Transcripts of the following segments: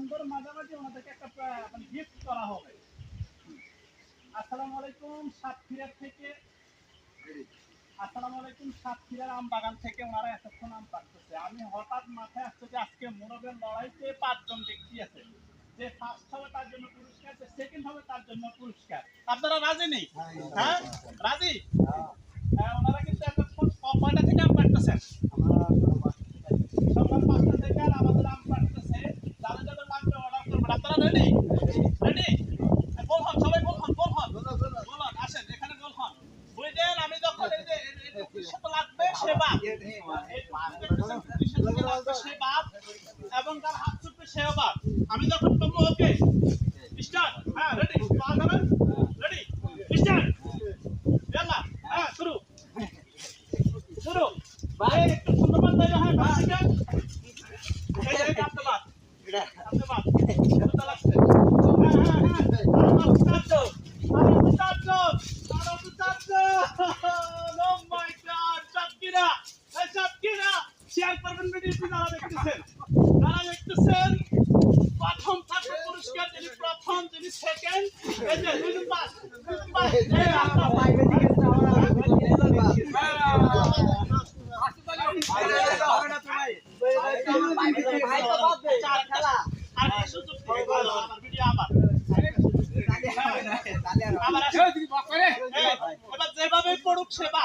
সুন্দর মাঝামাঝি ওনাদেরকে একটা মানে গিফট করা হবে। আসসালামু আলাইকুম সাতক্ষীরা থেকে, আসসালামু আলাইকুম সাতক্ষীরার আম বাগান থেকে ওনারা এতক্ষণ আম পাড়তেছে। আমি হঠাৎ মাথায় আসছে যে আজকে মোরগের লড়াইতে ৫ জন ব্যক্তি আছে, যে ফার্স্ট হবে তার জন্য পুরস্কার, যে সেকেন্ড হবে তার জন্য পুরস্কার। আপনারা রাজি নেই? হ্যাঁ রাজি। ওনারা কিন্তু এতক্ষণ কয়টা থেকে আম পাড়তেছেন? সকাল ৫টা থেকে আর আমাদের আম পাড়তেছে। যাদের যাদের লাগবে অর্ডার করবেন। আপনারা রেডি? রেডি? গোল হন, সবাই গোল হন, গোল হন, গোল হন, আসেন এখানে গোল হন। বুঝলেন, আমি যখন এই যে লাগবে সে বাপ, সে বাপ এবং তার হাত ছুটবে সেও বাপ। আমি যখন বলবো ওকে স্টার্ট, হ্যাঁ রেডি, পা ধরেন, রেডি স্টার্ট, ইয়াল্লা, হ্যাঁ শুরু, শুরু। ভাই একটু সুন্দরভাবে দেবে, হ্যাঁ বাসিকা এই যে কাটতে বাপ, কাটতে বাপ কত লাগছে, হ্যাঁ হ্যাঁ হ্যাঁ আরো চারজন, আরো চারজন, আরো চারজন। ও মাই গড, সাতক্ষীরা, এই সাতক্ষীরা শেয়ার করবেন ভিডিওটি। যারা দেখতেছেন, যারা দেখতেছেন, প্রথম থাকবে পুরস্কার, যিনি প্রথম, যিনি সেকেন্ড, এই যে দুজন পাস, দুজন পাস, এই আপনারা পাইবে দিকে আমরা হবে না তো ভাই, ভাই তো বাদ দে চার খেলা আর সুযোগ থেকে ভালো আমার ভিডিও আবার আবার আসে এবার যেভাবে পড়ুক সেবা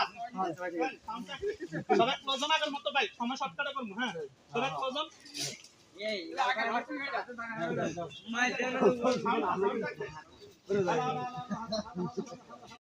সবাই ক্লোজন আগের মতো ভাই, সময় শর্টকাটে করবো। হ্যাঁ সবাই ক্লোজন এই লাগার হাতে হয়ে যাচ্ছে ভাই